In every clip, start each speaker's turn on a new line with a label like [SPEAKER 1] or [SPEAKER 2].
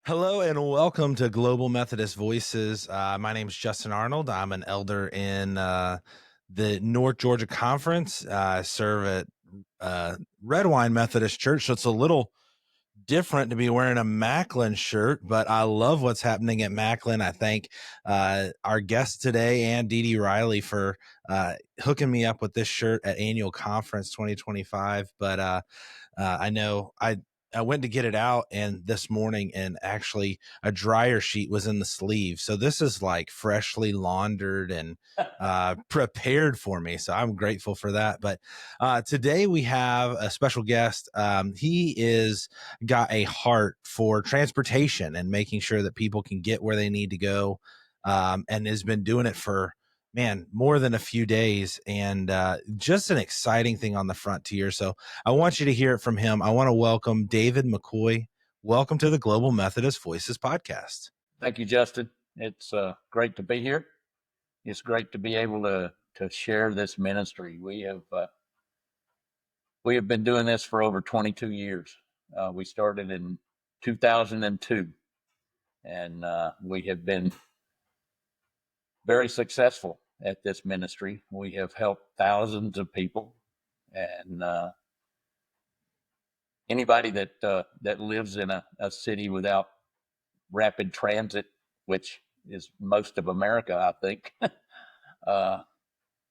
[SPEAKER 1] Hello and welcome to Global Methodist Voices. My name is Justin Arnold. I'm an elder in the North Georgia Conference. I serve at Red Wine Methodist Church, so it's a little different to be wearing a Macklin shirt, but I love what's happening at Macklin. I thank our guest today, and Dee Dee Riley, for hooking me up with this shirt at Annual Conference 2025. But I know I went to get it out and this morning, and actually a dryer sheet was in the sleeve. So this is like freshly laundered and prepared for me. So I'm grateful for that. But today we have a special guest. He is got a heart for transportation and making sure that people can get where they need to go, and has been doing it for more than a few days, and just an exciting thing on the frontier. So I want you to hear it from him. I want to welcome David McCoy. Welcome to the Global Methodist Voices podcast.
[SPEAKER 2] Thank you, Justin. It's great to be here. It's great to be able to share this ministry. We have been doing this for over 22 years. We started in 2002, and we have been very successful at this ministry. We have helped thousands of people, and anybody that lives in a city without rapid transit, which is most of America, I think,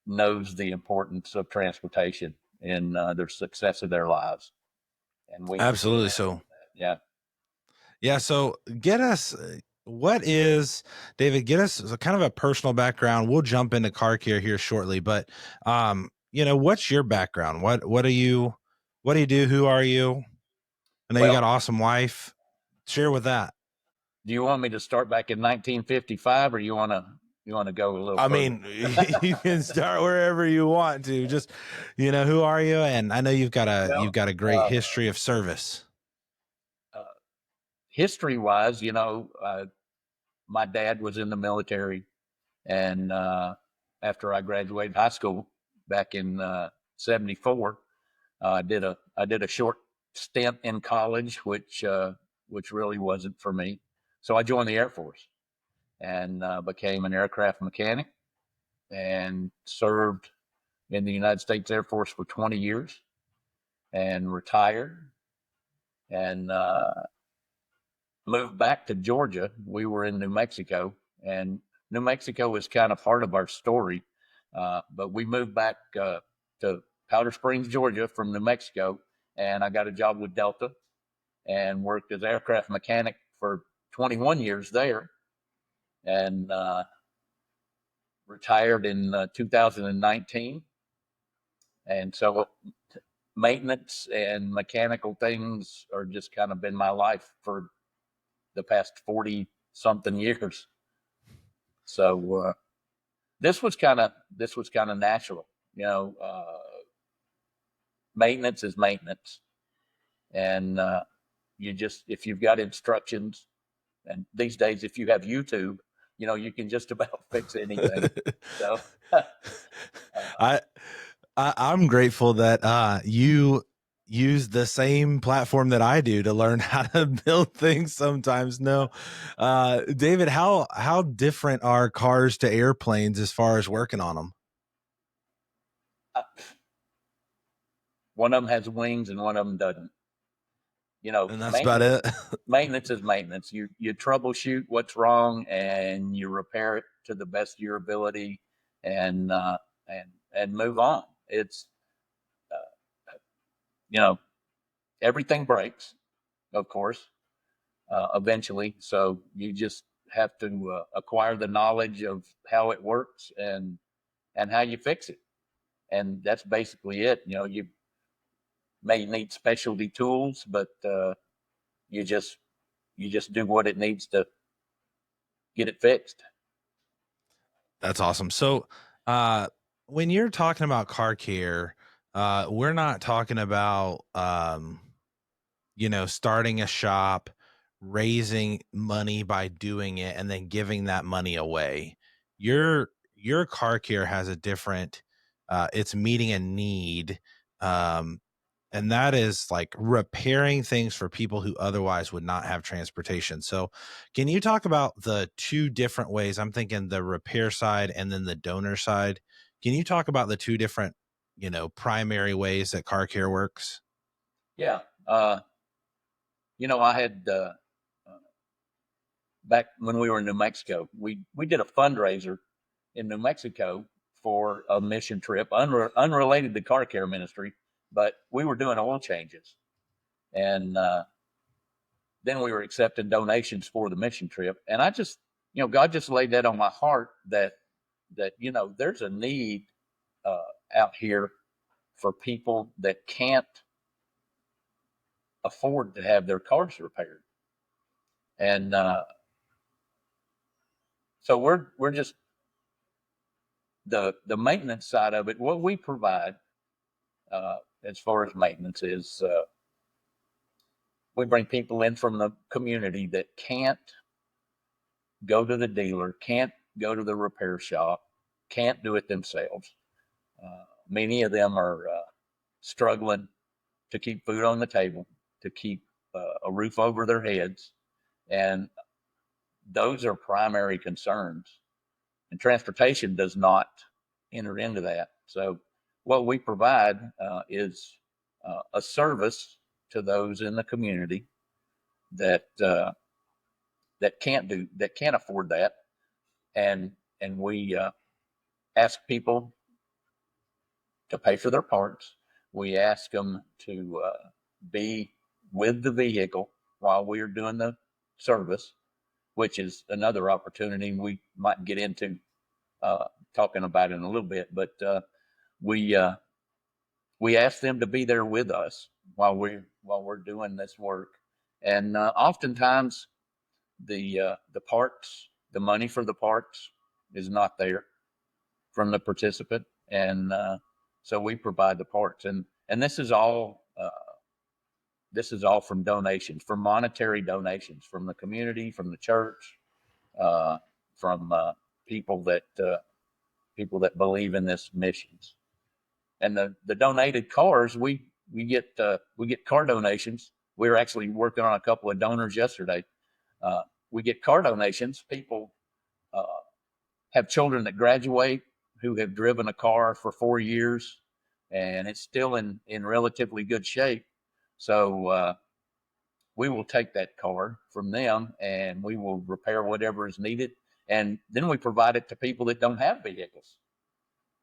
[SPEAKER 2] knows the importance of transportation in their success of their lives. And we
[SPEAKER 1] Absolutely. So
[SPEAKER 2] yeah.
[SPEAKER 1] So get us, what is, David, get us kind of a personal background. We'll jump into car care here shortly, but what's your background? What do you do? Who are you? I know you got
[SPEAKER 2] Well,
[SPEAKER 1] an awesome wife. Share with that.
[SPEAKER 2] do you want me to start back in 1955, or you want to go a little
[SPEAKER 1] I
[SPEAKER 2] further?
[SPEAKER 1] mean, you can start wherever you want to. Just, who are you? And I know you've got a great history of service.
[SPEAKER 2] History wise, my dad was in the military, and after I graduated high school back in '74, I did a short stint in college, which really wasn't for me. So I joined the Air Force and became an aircraft mechanic, and served in the United States Air Force for 20 years, and retired, and moved back to Georgia. We were in New Mexico, and New Mexico is kind of part of our story. But we moved back to Powder Springs, Georgia from New Mexico, and I got a job with Delta and worked as aircraft mechanic for 21 years there, and retired in 2019. And so maintenance and mechanical things are just kind of been my life for the past 40 something years. So this was kind of natural, maintenance is maintenance. And if you've got instructions, and these days, if you have YouTube, you can just about fix anything. So
[SPEAKER 1] I'm grateful that you use the same platform that I do to learn how to build things sometimes. No, David, how different are cars to airplanes as far as working on them?
[SPEAKER 2] one of them has wings and one of them doesn't.
[SPEAKER 1] And that's about it.
[SPEAKER 2] Maintenance is maintenance. You troubleshoot what's wrong and you repair it to the best of your ability, and move on. It's everything breaks, of course, eventually. So you just have to acquire the knowledge of how it works and how you fix it, and that's basically it. You may need specialty tools, but you just do what it needs to get it fixed.
[SPEAKER 1] That's awesome. So, when you're talking about car care, we're not talking about, starting a shop, raising money by doing it, and then giving that money away. Your car care has a different, it's meeting a need. and that is like repairing things for people who otherwise would not have transportation. So, can you talk about the two different ways? I'm thinking the repair side and then the donor side. Can you talk about the two different, primary ways that car care works?
[SPEAKER 2] Yeah. I had back when we were in New Mexico, we did a fundraiser in New Mexico for a mission trip, unrelated to car care ministry, but we were doing oil changes, and then we were accepting donations for the mission trip, and I just, God just laid that on my heart that there's a need uh, out here for people that can't afford to have their cars repaired, and so we're just the maintenance side of it. What we provide as far as maintenance is we bring people in from the community that can't go to the dealer, can't go to the repair shop, can't do it themselves. Many of them are struggling to keep food on the table, to keep a roof over their heads, and those are primary concerns. And transportation does not enter into that. So, what we provide is a service to those in the community that that can't afford that, and we ask people to pay for their parts. We ask them to be with the vehicle while we are doing the service, which is another opportunity we might get into uh, talking about in a little bit. But we uh, we ask them to be there with us while we're doing this work, and oftentimes the parts, the money for the parts, is not there from the participant, and so we provide the parts, and this is all from donations, from monetary donations from the community, from the church, uh, from people that believe in this missions. And the donated cars, we get car donations. We were actually working on a couple of donors yesterday. Uh, we get car donations. People uh, have children that graduate who have driven a car for 4 years, and it's still in relatively good shape. So we will take that car from them and we will repair whatever is needed, and then we provide it to people that don't have vehicles.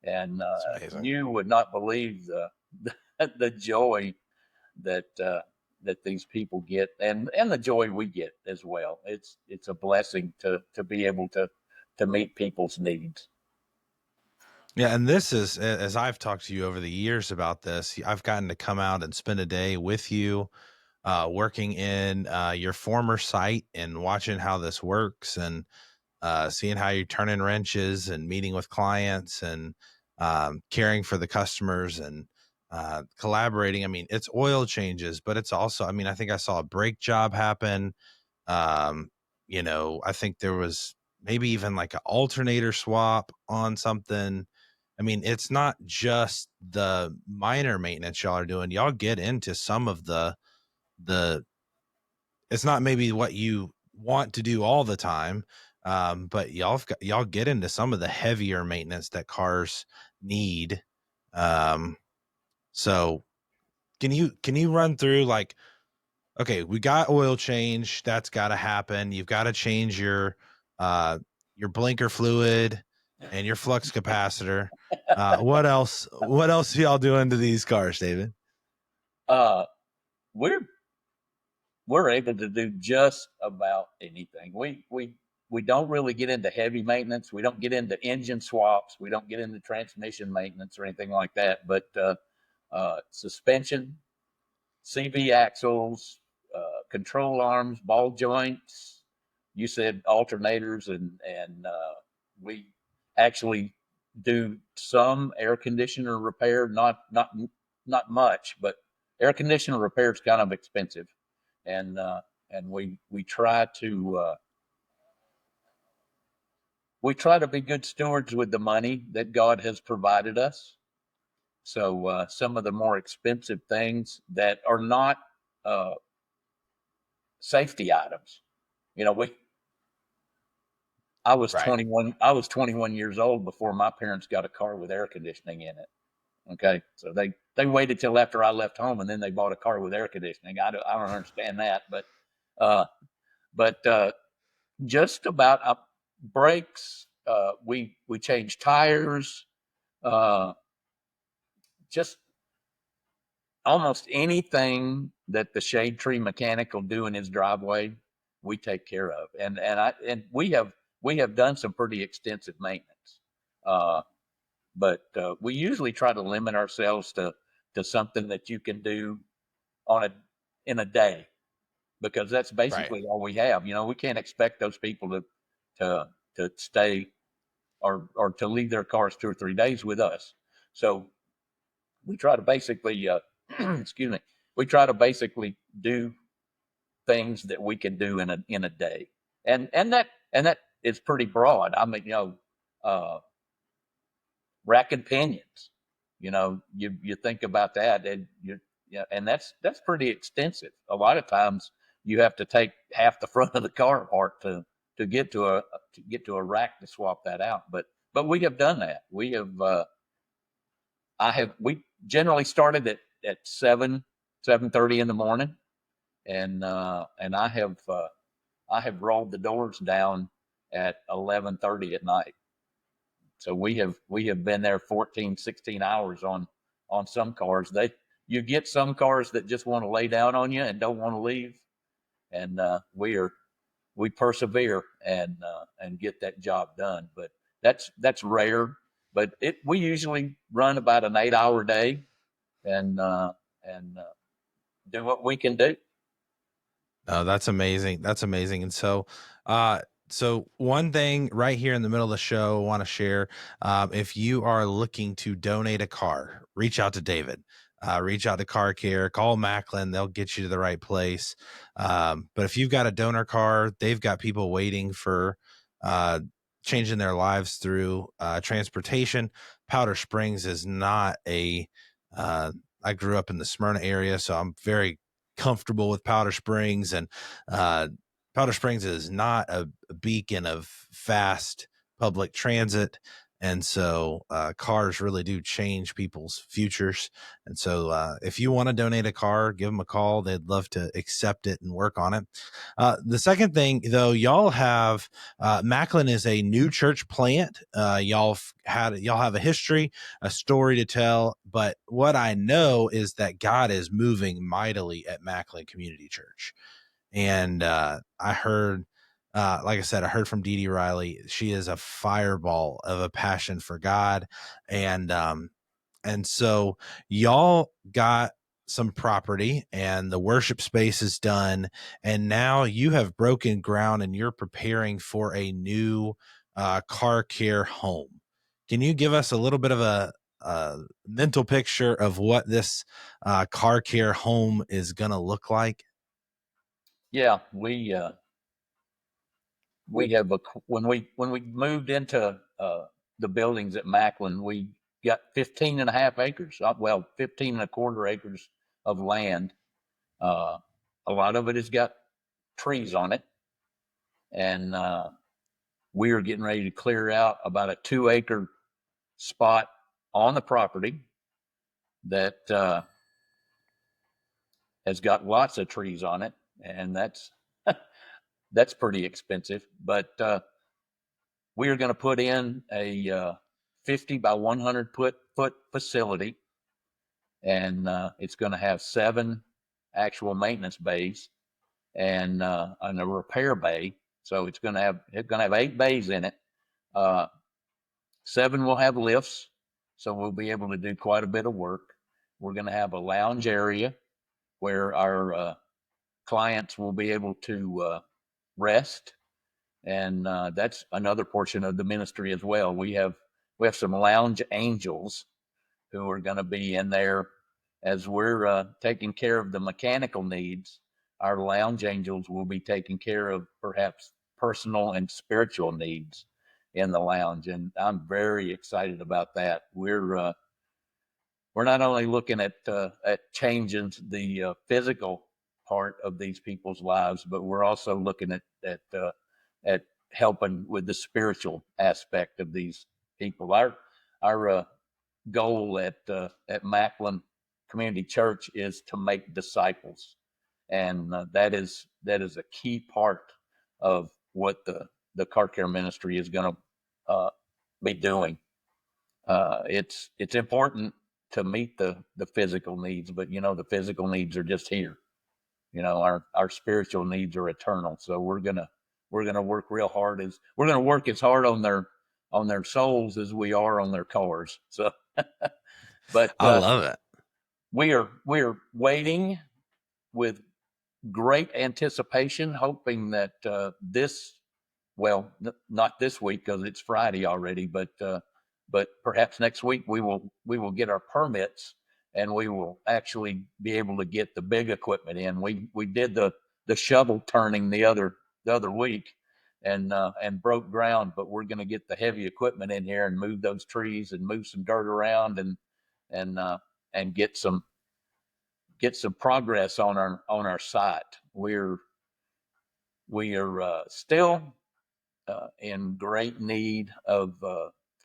[SPEAKER 2] And
[SPEAKER 1] It's amazing.
[SPEAKER 2] you would not believe the joy that these people get, and the joy we get as well. It's a blessing to be able to meet people's needs.
[SPEAKER 1] Yeah, and this is as I've talked to you over the years about this, I've gotten to come out and spend a day with you, working in your former site and watching how this works, and seeing how you're turning wrenches and meeting with clients and caring for the customers and collaborating. I mean, it's oil changes, but it's also, I mean, I think I saw a brake job happen. Um, I think there was maybe even like an alternator swap on something. I mean, it's not just the minor maintenance y'all are doing. Y'all get into some of the it's not maybe what you want to do all the time, but y'all get into some of the heavier maintenance that cars need. Um, so can you run through like, okay, we got oil change, that's got to happen. You've got to change your blinker fluid and your flux capacitor. What else are y'all doing to these cars, David?
[SPEAKER 2] Uh, we're we're able to do just about anything. We don't really get into heavy maintenance. We don't get into engine swaps. We don't get into transmission maintenance or anything like that. But suspension, CV axles, control arms, ball joints. You said alternators, and we actually do some air conditioner repair. Not much, but air conditioner repair is kind of expensive, and we try to be good stewards with the money that God has provided us. So some of the more expensive things that are not uh, safety items. You know, we
[SPEAKER 1] Right.
[SPEAKER 2] I was 21 years old before my parents got a car with air conditioning in it. Okay, so they waited till after I left home and then they bought a car with air conditioning. I don't understand that, uh, but just about brakes. We changed tires. Uh, just almost anything that the shade tree mechanic will do in his driveway, we take care of, and we have done some pretty extensive maintenance. Uh, but we usually try to limit ourselves to something that you can do on a in a day, because that's
[SPEAKER 1] Right.
[SPEAKER 2] basically all we have. You know, we can't expect those people to to stay or to leave their cars 2 or 3 days with us. So we try to basically excuse me, we try to basically do things that we can do in a day, and that is pretty broad. I mean, uh, racking pinions. You know, you think about that, and yeah, and that's pretty extensive. A lot of times you have to take half the front of the car apart to get to a rack to swap that out. But we have done that. We have we generally started at 7:30 in the morning, and I have rolled the doors down at 11:30 at night. So we have been there 14, 16 hours on some cars. They You get some cars that just want to lay down on you and don't want to leave, and we persevere and get that job done. But that's rare. But it we usually run about an 8 hour day, and do what we can do.
[SPEAKER 1] Oh, that's amazing. That's amazing. And uh, so one thing right here in the middle of the show, I want to share. If you are looking to donate a car, reach out to David. Reach out to Car Care. Call Macklin. They'll get you to the right place. But if you've got a donor car, they've got people waiting for uh, changing their lives through transportation. Powder Springs is not a. I grew up in the Smyrna area, so I'm very comfortable with Powder Springs, and uh, Powder Springs is not a beacon of fast public transit. And so cars really do change people's futures. And so if you want to donate a car, give them a call. They'd love to accept it and work on it. The second thing, though, y'all have Macklin is a new church plant. Y'all have a history, a story to tell. But what I know is that God is moving mightily at Macklin Community Church. And I heard, like I said, I heard from Dee Dee Riley. She is a fireball of a passion for God. And so y'all got some property and the worship space is done. And now you have broken ground and you're preparing for a new car care home. Can you give us a little bit of a mental picture of what this car care home is going to look like?
[SPEAKER 2] Yeah, we have a when we moved into the buildings at Macklin, we got 15 and a half acres, well, 15 and a quarter acres of land. Uh, a lot of it has got trees on it, and we are getting ready to clear out about a 2 acre spot on the property that has got lots of trees on it, and that's pretty expensive. But we are going to put in a 50 by 100 foot facility, and it's going to have 7 actual maintenance bays and a repair bay. So it's going to have 8 bays in it. Uh, 7 will have lifts, so we'll be able to do quite a bit of work. We're going to have a lounge area where our clients will be able to rest, and that's another portion of the ministry as well. We have some lounge angels who are going to be in there as we're taking care of the mechanical needs. Our lounge angels will be taking care of perhaps personal and spiritual needs in the lounge, and I'm very excited about that. we're not only looking at changing the physical part of these people's lives, but we're also looking at helping with the spiritual aspect of these people. Our goal at Macklin Community Church is to make disciples, and that is a key part of what the car care ministry is going to be doing. It's important to meet the physical needs, but the physical needs are just here. Our spiritual needs are eternal. So we're gonna work real hard. As we're gonna work as hard on their souls as we are on their cars. So, but
[SPEAKER 1] I love it.
[SPEAKER 2] we are waiting with great anticipation, hoping that this, well, not this week because it's Friday already, but perhaps next week we will get our permits and we will actually be able to get the big equipment in. We did the shovel turning the other week and broke ground, but we're going to get the heavy equipment in here and move those trees and move some dirt around and and get some progress on our site. We are still in great need of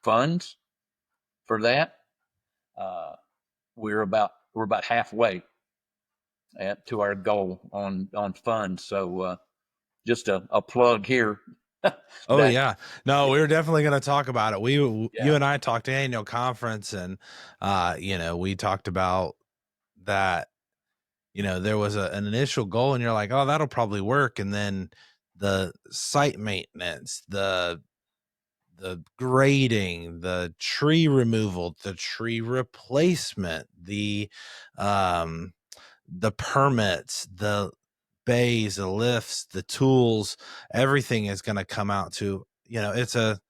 [SPEAKER 2] funds for that. Uh, we're about halfway to our goal on funds. So just a plug here
[SPEAKER 1] Oh
[SPEAKER 2] that
[SPEAKER 1] yeah. No, we were definitely going to talk about it. You
[SPEAKER 2] yeah.
[SPEAKER 1] and I talked to annual conference, and we talked about that. There was an initial goal, and you're like, oh, that'll probably work. And then the site maintenance, the grading, the tree removal, the tree replacement, um the permits, the bays, the lifts, the tools, everything is going to come out to, it's a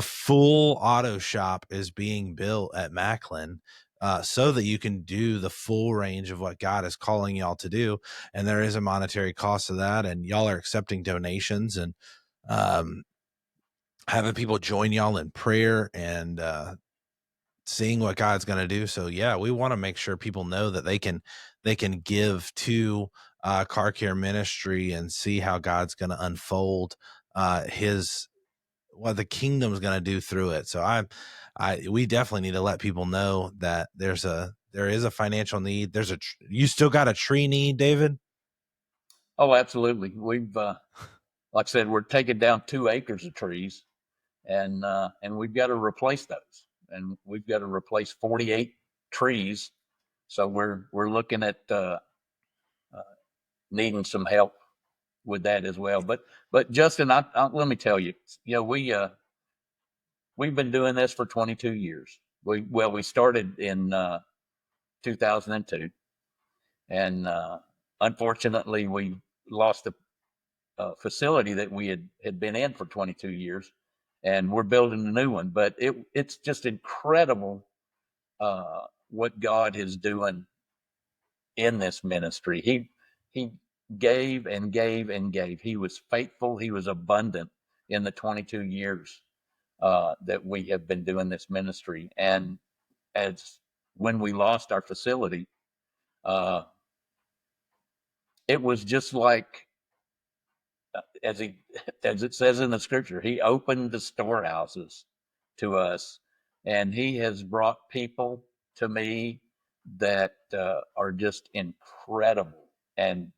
[SPEAKER 1] full auto shop is being built at Macklin, so that you can do the full range of what God is calling y'all to do. And there is a monetary cost to that. And y'all are accepting donations and um, having people join y'all in prayer and seeing what God's going to do. So yeah, we want to make sure people know that they can give to car care ministry and see how God's going to unfold his what the kingdom's going to do through it. So we definitely need to let people know that there is a financial need. You still got a tree need, David?
[SPEAKER 2] Oh, absolutely. Like I said, we're taking down 2 acres of trees, and we've got to replace those, and we've got to replace 48 trees. So we're looking at uh, needing some help with that as well. But Justin, let me tell you, we've been doing this for 22 years. We started in 2002, and unfortunately we lost the facility that we had been in for 22 years, and we're building a new one. But it's just incredible what God is doing in this ministry. He gave and gave and gave. He was faithful. He was abundant in the 22 years that we have been doing this ministry. And as when we lost our facility, uh, it was just like as he as it says in the scripture, he opened the storehouses to us, and he has brought people to me that are just incredible and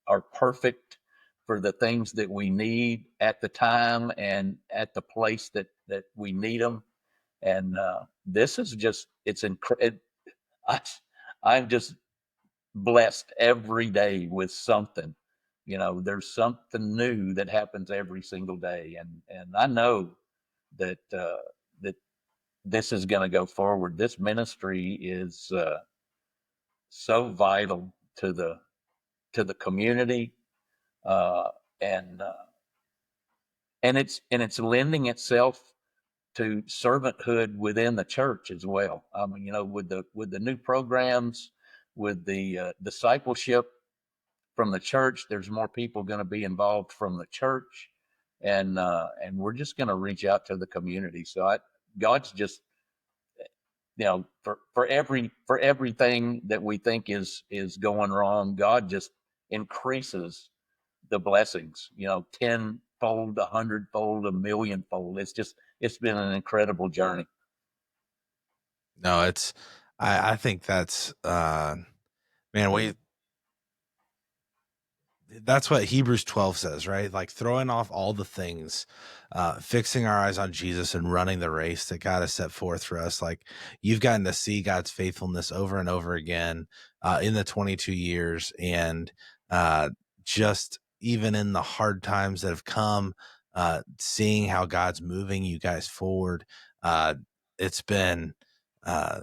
[SPEAKER 2] are perfect for the things that we need at the time and at the place that we need them. And this is just it's incredible. I'm just blessed every day with something. There's something new that happens every single day, and I know that this is going to go forward. This ministry is so vital to the community, uh, and uh, and it's lending itself to servanthood within the church as well. I mean, with the new programs, with the discipleship from the church. There's more people going to be involved from the church, and we're just going to reach out to the community. So God's just for everything that we think is going wrong, God just increases the blessings, 10-fold, 100-fold, a millionfold. It's been an incredible journey.
[SPEAKER 1] No, I think that's man, that's what Hebrews 12 says, right? Like throwing off all the things, fixing our eyes on Jesus and running the race that God has set forth for us. Like you've gotten to see God's faithfulness over and over again in the 22 years. And just even in the hard times that have come, seeing how God's moving you guys forward, it's been, uh,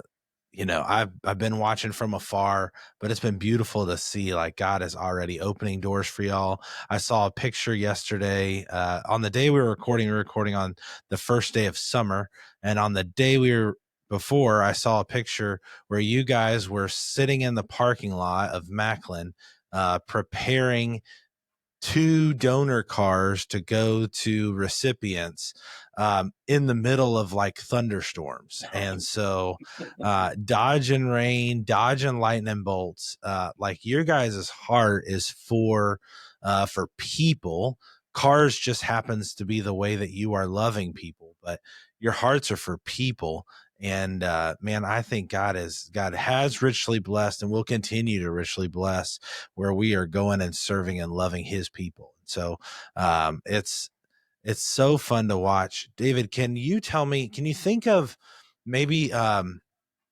[SPEAKER 1] I've been watching from afar, but it's been beautiful to see like God is already opening doors for y'all. I saw a picture yesterday on the day we were recording on the first day of summer, and on the day we were before, I saw a picture where you guys were sitting in the parking lot of Macklin, preparing two donor cars to go to recipients in the middle of like thunderstorms. And so dodging rain, dodging lightning bolts, like your guys' heart is for people. Cars just happens to be the way that you are loving people, but your hearts are for people. And man, I think God has richly blessed and will continue to richly bless where we are going and serving and loving his people. So it's so fun to watch. David, can you tell me, can you think of maybe I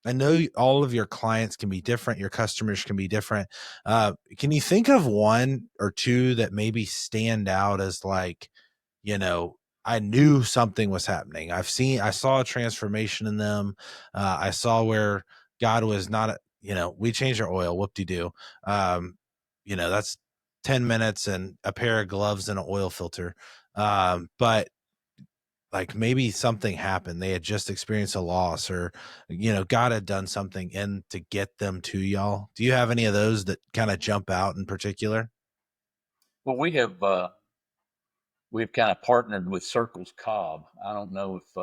[SPEAKER 1] know all of your clients can be different, your customers can be different. Can you think of one or two that maybe stand out as like, you know, I knew something was happening. I saw a transformation in them. I saw where God was not, we changed our oil, whoop-de-doo. That's 10 minutes and a pair of gloves and an oil filter. But like maybe something happened. They had just experienced a loss or, God had done something in to get them to y'all. Do you have any of those that kind of jump out in particular?
[SPEAKER 2] Well, we've kind of partnered with Circles Cobb. I don't know if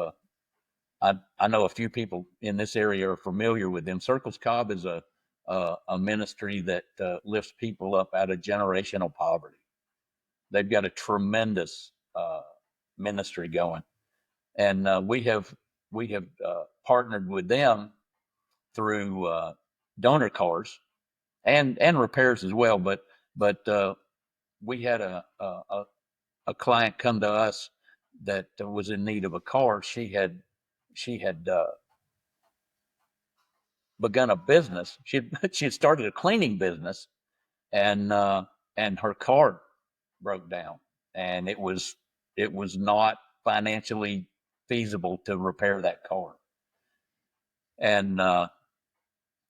[SPEAKER 2] I know a few people in this area are familiar with them. Circles Cobb is a ministry that lifts people up out of generational poverty. They've got a tremendous ministry going, and we have partnered with them through donor cars and repairs as well. But we had a client come to us that was in need of a car. She had begun a business. She had started a cleaning business, and her car broke down, and it was not financially feasible to repair that car. And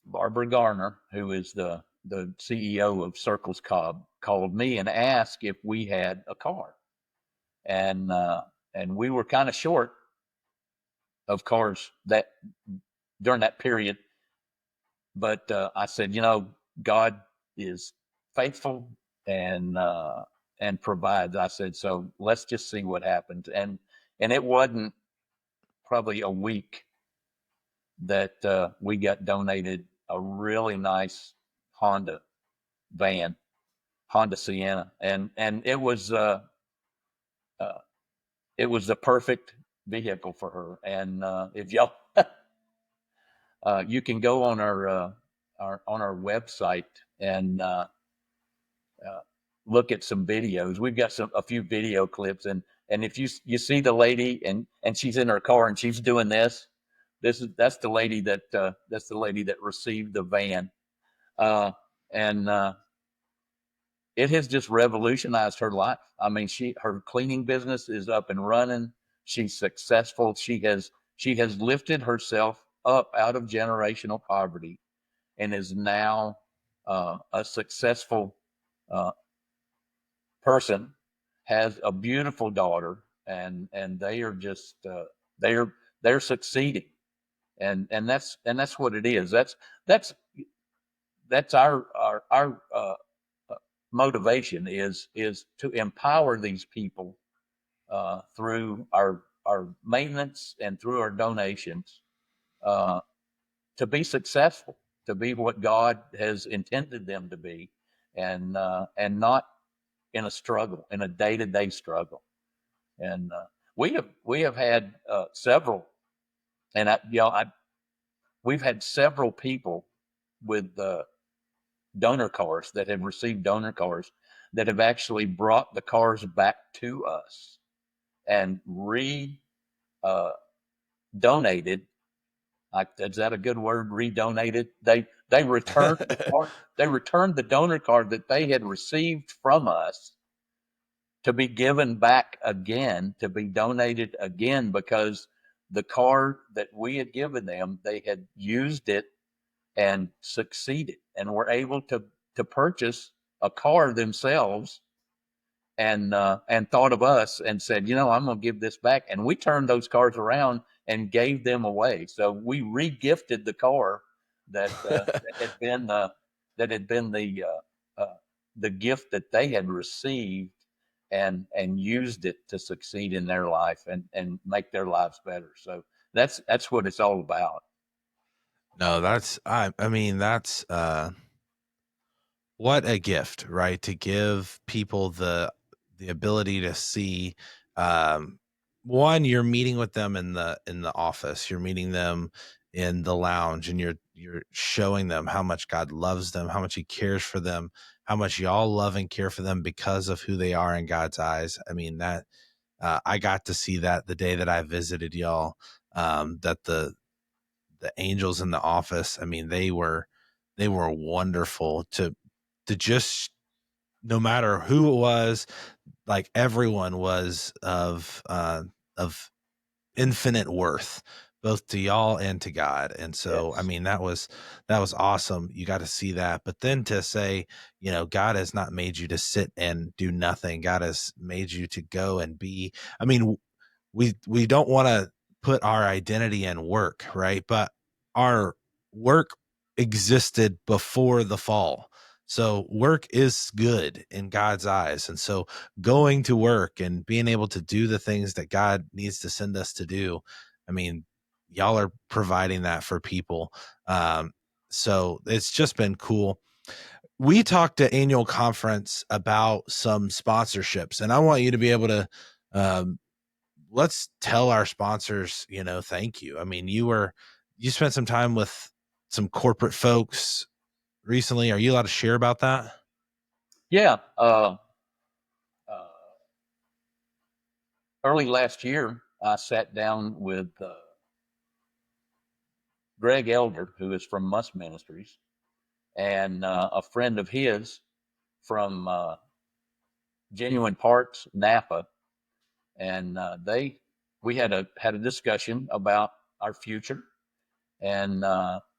[SPEAKER 2] Barbara Garner, who is the CEO of Circles Cobb, called me and asked if we had a car, and we were kind of short of cars that during that period. But I said, God is faithful and provides. I said, so let's just see what happens. And it wasn't probably a week that we got donated a really nice Honda van, Honda Sienna, and uh, it was the perfect vehicle for her. And if y'all, you can go on our website and uh, look at some videos. We've got a few video clips, and if you see the lady and she's in her car and she's doing this, that's the lady that received the van, uh, and it has just revolutionized her life. I mean, her cleaning business is up and running. She's successful. She has lifted herself up out of generational poverty and is now a successful uh, person, has a beautiful daughter, and they are just they're succeeding, and that's what it is. That's that's our motivation is to empower these people through our maintenance and through our donations, uh, to be successful, to be what God has intended them to be, and not in a struggle, in a day to day struggle. And we have had several, and we've had several people with donor cars that have received donor cars that have actually brought the cars back to us and re uh, donated. Is that a good word? Redonated. They returned the car. They returned the donor card that they had received from us to be given back again, to be donated again, because the car that we had given them, they had used it and succeeded and were able to purchase a car themselves, and thought of us and said, I'm going to give this back. And we turned those cars around and gave them away. So we re-gifted the car that had been the gift that they had received, and used it to succeed in their life and make their lives better. So that's what it's all about.
[SPEAKER 1] No, I mean, that's what a gift, right? To give people the ability to see, um one, you're meeting with them in the office, you're meeting them in the lounge, and you're showing them how much God loves them, how much he cares for them, how much y'all love and care for them because of who they are in God's eyes. I mean, that I got to see that the day that I visited y'all, that the angels in the office, I mean, they were wonderful to just, no matter who it was, like everyone was of infinite worth, both to y'all and to God. And so, I
[SPEAKER 2] Yes.
[SPEAKER 1] mean, that was awesome. You got to see that. But then to say, God has not made you to sit and do nothing. God has made you to go and be. I mean, we don't want to put our identity in work, right? But our work existed before the fall. So work is good in God's eyes. And so going to work and being able to do the things that God needs to send us to do, I mean, y'all are providing that for people. So it's just been cool. We talked at annual conference about some sponsorships, and I want you to be able to, um, let's tell our sponsors, thank you. I mean, you spent some time with some corporate folks recently. Are you allowed to share about that?
[SPEAKER 2] Yeah. Uh, Early last year, I sat down with Greg Elder, who is from Must Ministries, and a friend of his from Genuine Parts Napa, and we had a discussion about our future, and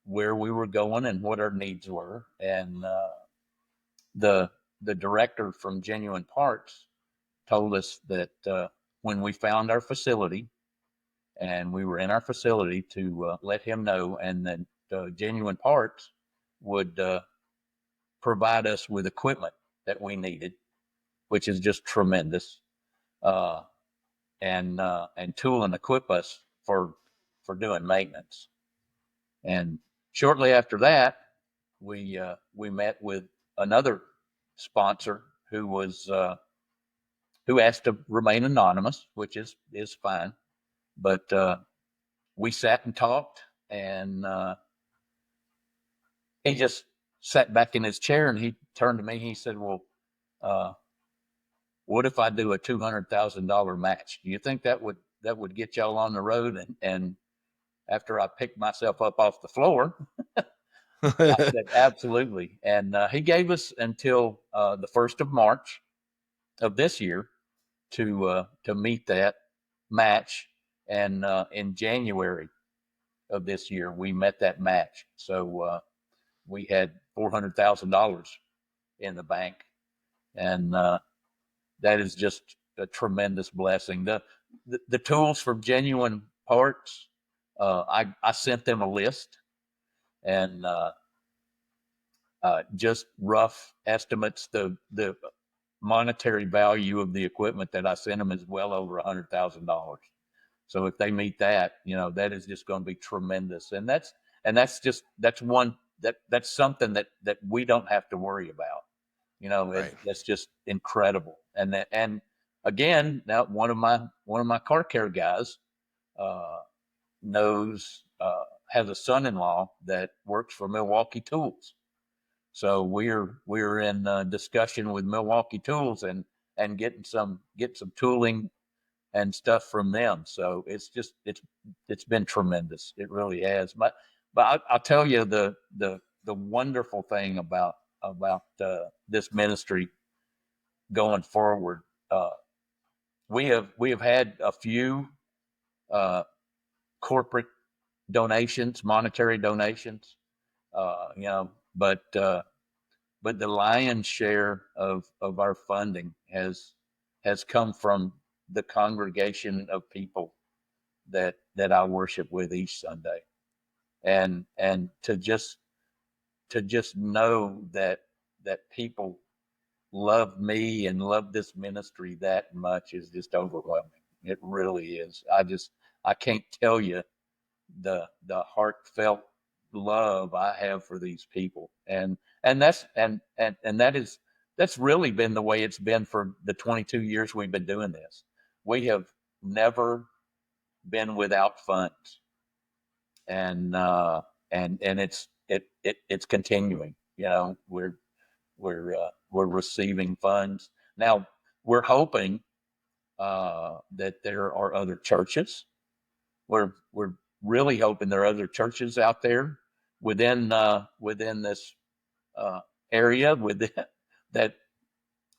[SPEAKER 2] where we were going and what our needs were. And the the director from Genuine Parts told us that when we found our facility, and we were in our facility, to let him know, and then Genuine Parts would provide us with equipment that we needed, which is just tremendous, uh, and tool and equip us for doing maintenance. And shortly after that, we met with another sponsor who asked to remain anonymous, which is fine. But we sat and talked, and he just sat back in his chair, and he turned to me. He said, "Well, uh, what if I do a $200,000 match? Do you think that would get y'all on the road?" And after I picked myself up off the floor, I said, "Absolutely." And he gave us until the 1st of March of this year to meet that match, and in January of this year we met that match. So we had $400,000 in the bank, and that is just a tremendous blessing. The tools from Genuine Parts, I sent them a list, and just rough estimates. The monetary value of the equipment that I sent them is well over $100,000. So if they meet that, that is just going to be tremendous. And and that's something that we don't have to worry about.
[SPEAKER 1] Right.
[SPEAKER 2] That's just incredible. And again, now one of my car care guys uh, knows has a son-in-law that works for Milwaukee Tools. So we're in discussion with Milwaukee Tools and getting some tooling and stuff from them. So it's been tremendous. It really has. But I'll tell you the wonderful thing about this ministry going forward. Uh, we have had a few uh, corporate donations, monetary donations, but the lion's share of our funding has come from the congregation of people that I worship with each Sunday, and to just know that people love me and love this ministry that much is just overwhelming. It really is. I can't tell you the heartfelt love I have for these people, and that's really been the way it's been for the 22 years we've been doing this. We have never been without funds, and it's continuing. We're receiving funds now. We're hoping that there are other churches. We're really hoping there are other churches out there within this uh, area that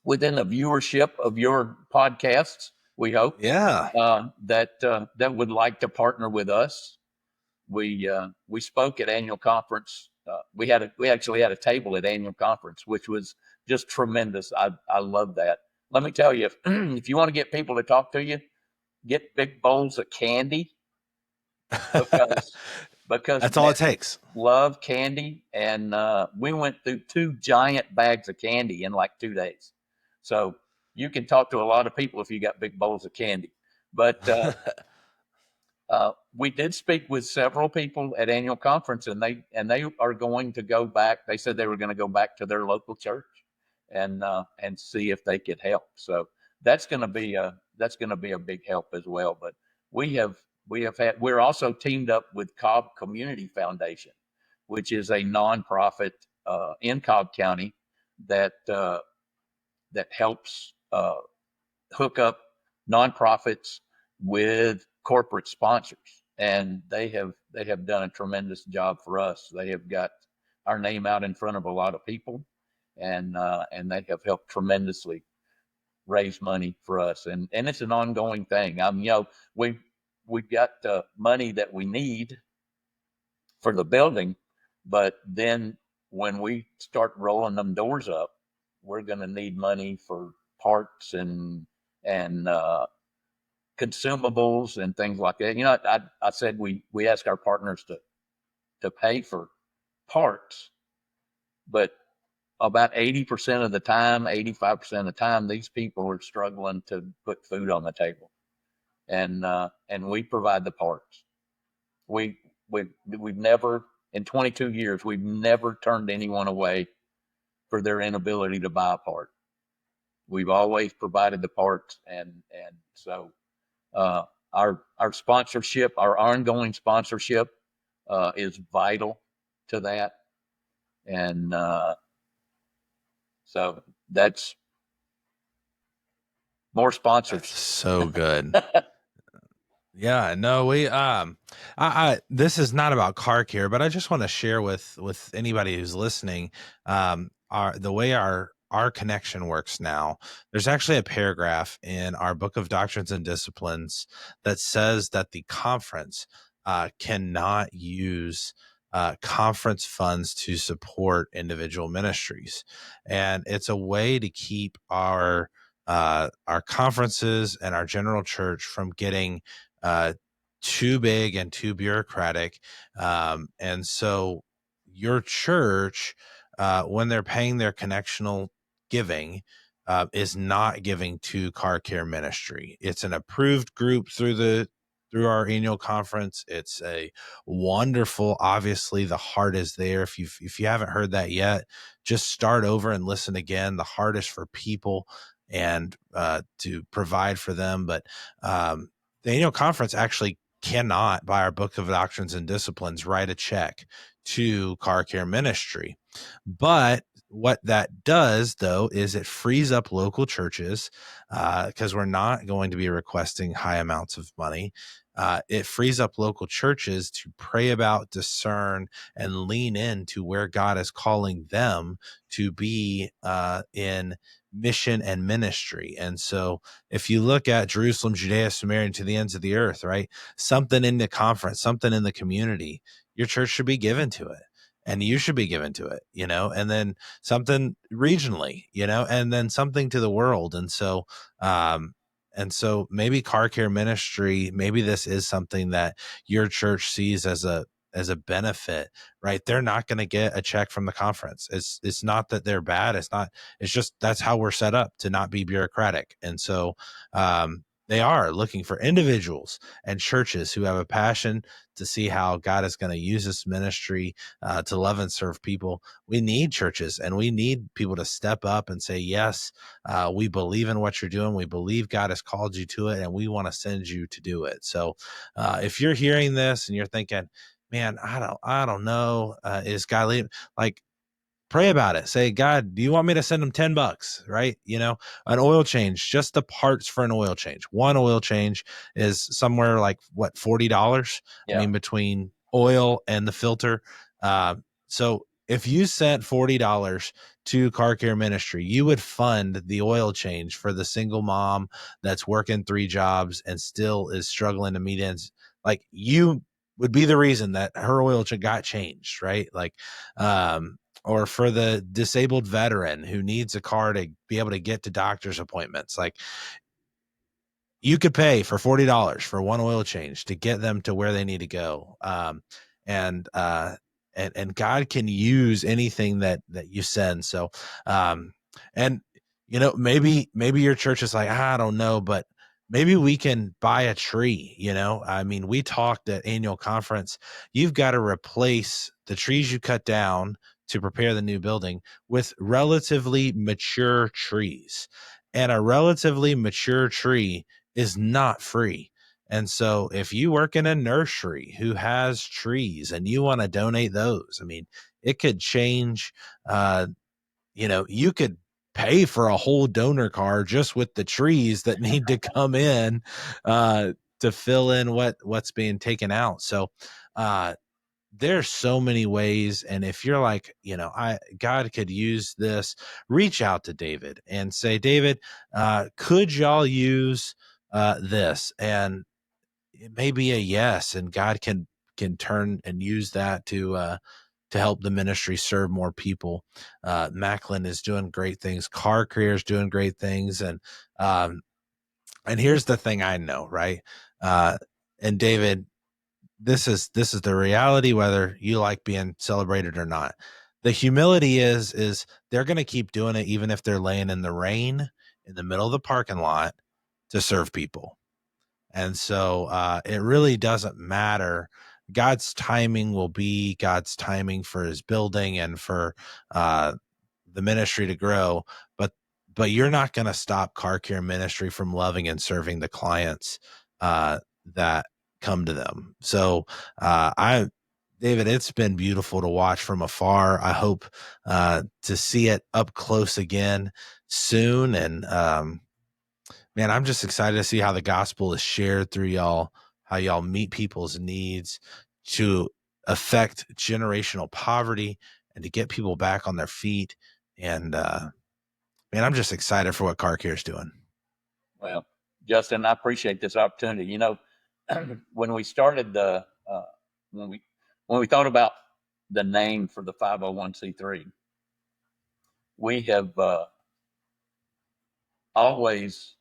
[SPEAKER 2] within the viewership of your podcasts. We hope
[SPEAKER 1] Yeah.
[SPEAKER 2] that would like to partner with us. We spoke at annual conference. We actually had a table at annual conference, which was just tremendous. I love that. Let me tell you, if you want to get people to talk to you, get big bowls of candy because
[SPEAKER 1] That's all it
[SPEAKER 2] Methodists
[SPEAKER 1] takes.
[SPEAKER 2] love candy, and we went through 2 giant bags of candy in like 2 days. So you can talk to a lot of people if you got big bowls of candy. But we did speak with several people at annual conference, and they are going to go back. They said they were going to go back to their local church and see if they could help. So that's going to be a big help as well. But we have we're also teamed up with Cobb Community Foundation, which is a nonprofit in Cobb County that helps hook up nonprofits with corporate sponsors, and they have done a tremendous job for us. They have got our name out in front of a lot of people, and they have helped tremendously raise money for us, and it's an ongoing thing. We've got money that we need for the building, but then when we start rolling them doors up, we're going to need money for parts and consumables and things like that. I said we ask our partners to pay for parts, but about 80% of the time, 85% of the time, these people are struggling to put food on the table, and we provide the parts. We we've never in 22 years we've never turned anyone away for their inability to buy a part. We've always provided the parts, and so uh, our sponsorship, our ongoing sponsorship, is vital to that, and so that's more
[SPEAKER 1] That's
[SPEAKER 2] sponsors.
[SPEAKER 1] so good. Yeah, no, I this is not about car care, but I just want to share with anybody who's listening, our the way our connection works now. There's actually a paragraph in our book of doctrines and disciplines that says that the conference cannot use conference funds to support individual ministries, and it's a way to keep our conferences and our general church from getting uh, too big and too bureaucratic. And so your church, when they're paying their connectional giving, is not giving to car care ministry. It's an approved group through the through our annual conference. It's a wonderful, obviously the heart is there. If you haven't heard that yet, just start over and listen again. The heart is for people and to provide for them. But the annual conference actually cannot, by our Book of Doctrines and Disciplines, write a check to Car Care Ministry. But what that does, though, is it frees up local churches because we're not going to be requesting high amounts of money. It frees up local churches to pray about, discern, and lean into where God is calling them to be in mission and ministry. And so if you look at Jerusalem, Judea, Samaria, and to the ends of the earth, right? Something in the conference, something in the community, your church should be given to it. And you should be given to it, and then something regionally, and then something to the world. And so maybe Car Care Ministry, maybe this is something that your church sees as a benefit, right? They're not going to get a check from the conference. It's not that they're bad. It's just that's how we're set up to not be bureaucratic. And so they are looking for individuals and churches who have a passion to see how God is going to use this ministry to love and serve people. We need churches and we need people to step up and say, yes, we believe in what you're doing. We believe God has called you to it and we want to send you to do it. So if you're hearing this and you're thinking, man, I don't know, is God leaving? Like, pray about it. Say, God, do you want me to send them $10? Right? An oil change, just the parts for an oil change. One oil change is somewhere like what, $40? I
[SPEAKER 2] Yeah.
[SPEAKER 1] mean, between oil and the filter. So if you sent $40 to Car Care Ministry, you would fund the oil change for the single mom that's working 3 jobs and still is struggling to meet ends. Like, you would be the reason that her oil got changed, right? Like, or for the disabled veteran who needs a car to be able to get to doctor's appointments. Like, you could pay for $40 for one oil change to get them to where they need to go. And God can use anything that you send. So, and maybe your church is like, I don't know, but maybe we can buy a tree. I mean, we talked at annual conference. You've got to replace the trees you cut down to prepare the new building with relatively mature trees, and a relatively mature tree is not free. And so if you work in a nursery who has trees and you want to donate those, I mean, it could change, you could pay for a whole donor car just with the trees that need to come in to fill in what's being taken out. So there's so many ways. And if you're like, God could use this, reach out to David and say, David, could y'all use this? And it may be a yes, and God can turn and use that to help the ministry serve more people. Macklin is doing great things. Car Career is doing great things. And here's the thing I know, right? And David, this is the reality, whether you like being celebrated or not. The humility is they're going to keep doing it even if they're laying in the rain in the middle of the parking lot to serve people. And so it really doesn't matter. God's timing will be God's timing for his building and for the ministry to grow. But you're not going to stop Car Care Ministry from loving and serving the clients that come to them. So David, it's been beautiful to watch from afar. I hope to see it up close again soon. And man, I'm just excited to see how the gospel is shared through y'all, how y'all meet people's needs to affect generational poverty and to get people back on their feet. And man, I'm just excited for what Car Care is doing.
[SPEAKER 2] Well, Justin, I appreciate this opportunity. When we started when we when we thought about the name for the 501c3, we have always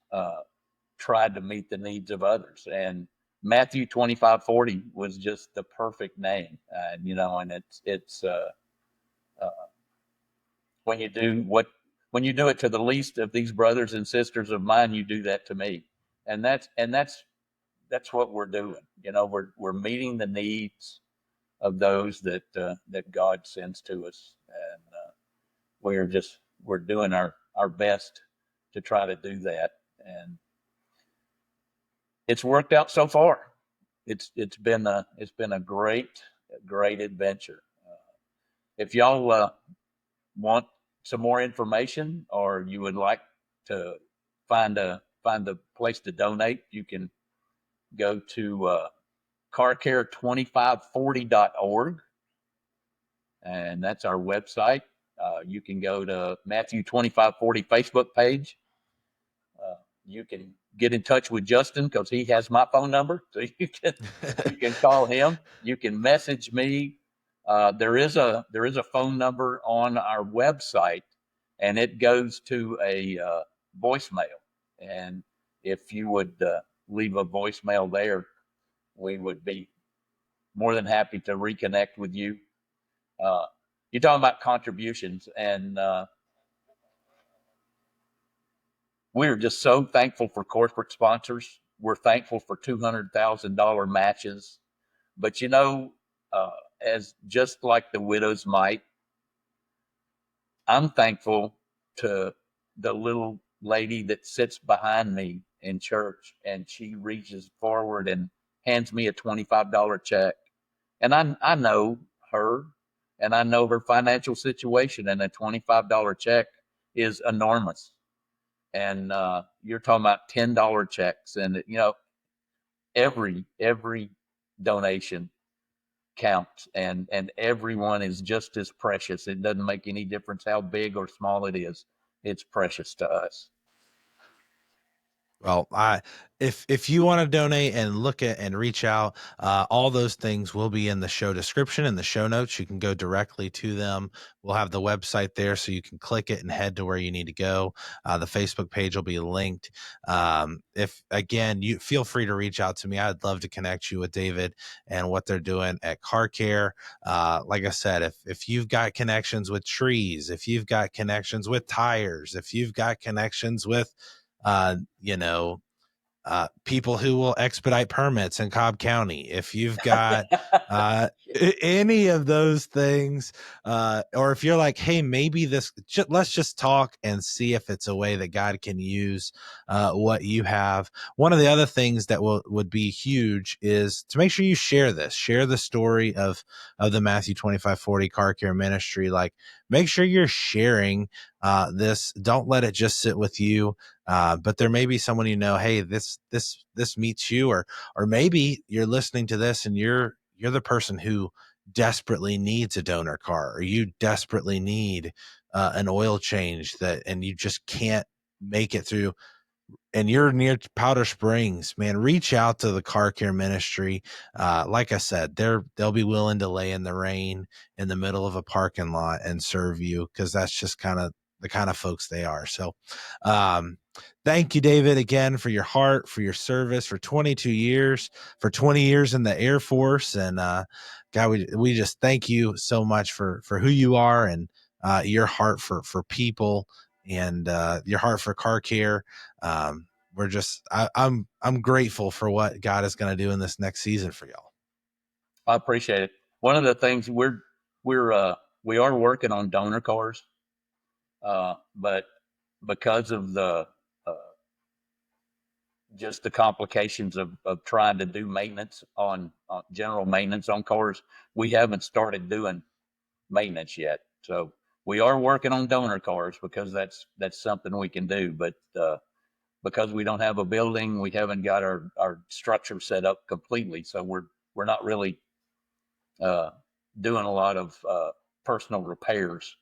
[SPEAKER 2] tried to meet the needs of others, and Matthew 25:40 was just the perfect name. And it's uh, when you do when you do it to the least of these brothers and sisters of mine, you do that to me, and that's that's what we're doing. You know, we're meeting the needs of those that God sends to us, and we're doing our best to try to do that, and it's worked out so far. It's been a great adventure. If y'all want some more information, or you would like to find a place to donate, you can go to carcare2540.org, and that's our website. You can go to Matthew 2540 Facebook page. You can get in touch with Justin because he has my phone number, so you can call him. You can message me. There is a phone number on our website, and it goes to a voicemail. And if you would leave a voicemail there, we would be more than happy to reconnect with you. Uh, you're talking about contributions, and we're just so thankful for corporate sponsors. We're thankful for $200,000 matches. But uh, as just like the widow's mite, I'm thankful to the little lady that sits behind me in church, and she reaches forward and hands me a $25 check. And I know her, and I know her financial situation, and a $25 check is enormous. And you're talking about $10 checks, and every donation counts, and everyone is just as precious. It doesn't make any difference how big or small it is. It's precious to us.
[SPEAKER 1] Well, if you want to donate and look at and reach out, all those things will be in the show description and the show notes. You can go directly to them. We'll have the website there, so you can click it and head to where you need to go. The Facebook page will be linked. If again, you feel free to reach out to me. I'd love to connect you with David and what they're doing at Car Care. Like I said, if you've got connections with trees, if you've got connections with tires, if you've got connections with uh, you know, people who will expedite permits in Cobb County. If you've got any of those things, or if you're like, hey, maybe let's just talk and see if it's a way that God can use what you have. One of the other things that would be huge is to make sure you share the story of the Matthew 2540 Car Care Ministry. Like, make sure you're sharing this. Don't let it just sit with you. But there may be someone, hey, this meets you, or maybe you're listening to this and you're the person who desperately needs a donor car, or you desperately need an oil change and you just can't make it through, and you're near Powder Springs, man, reach out to the Car Care Ministry. Like I said, they'll be willing to lay in the rain in the middle of a parking lot and serve you, because that's just kind of the kind of folks they are. So, thank you, David, again, for your heart, for your service, for 22 years, for 20 years in the Air Force. And God, we just thank you so much for who you are, and your heart for people, and your heart for car care. I'm grateful for what God is going to do in this next season for y'all.
[SPEAKER 2] I appreciate it. One of the things we are working on donor cars, but because of the uh, just the complications of trying to do maintenance on general maintenance on cars, we haven't started doing maintenance yet. So we are working on donor cars because that's something we can do. But because we don't have a building, we haven't got our structure set up completely. So we're not really uh, doing a lot of personal repairs.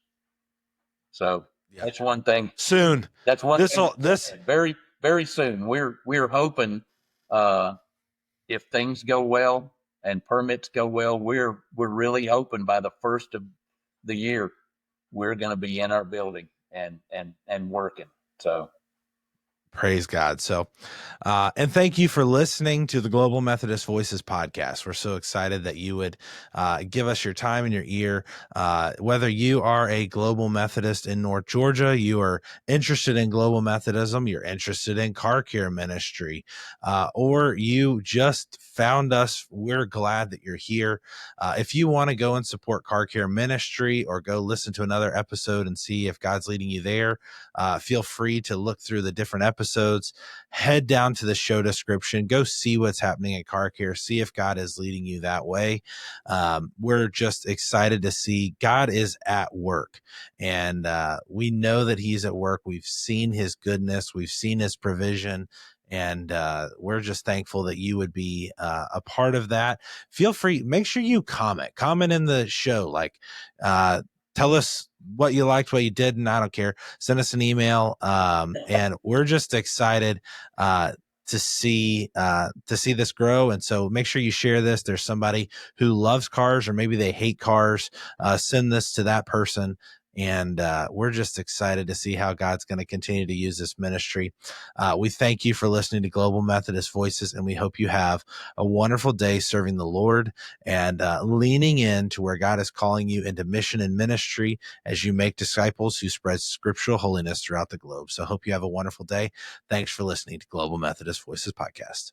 [SPEAKER 2] So
[SPEAKER 1] Yeah.
[SPEAKER 2] that's one thing.
[SPEAKER 1] Soon.
[SPEAKER 2] That's one thing.
[SPEAKER 1] This
[SPEAKER 2] Very very soon. We're hoping uh, if things go well and permits go well, we're really hoping by the first of the year we're going to be in our building and working. So
[SPEAKER 1] Praise God. So, and thank you for listening to the Global Methodist Voices podcast. We're so excited that you would give us your time and your ear. Whether you are a Global Methodist in North Georgia, you are interested in Global Methodism, you're interested in car care ministry, or you just found us, we're glad that you're here. If you want to go and support car care ministry or go listen to another episode and see if God's leading you there, feel free to look through the different episodes, head down to the show description, go see what's happening at car care, see if God is leading you that way. We're just excited to see God is at work, and we know that he's at work. We've seen his goodness, we've seen his provision, and we're just thankful that you would be a part of that. Feel free, make sure you comment in the show, like tell us what you liked, what you didn't. I don't care. Send us an email. And we're just excited to see this grow. And so make sure you share this. There's somebody who loves cars, or maybe they hate cars. Send this to that person. And we're just excited to see how God's going to continue to use this ministry. We thank you for listening to Global Methodist Voices, and we hope you have a wonderful day serving the Lord and leaning into where God is calling you into mission and ministry as you make disciples who spread scriptural holiness throughout the globe. So hope you have a wonderful day. Thanks for listening to Global Methodist Voices podcast.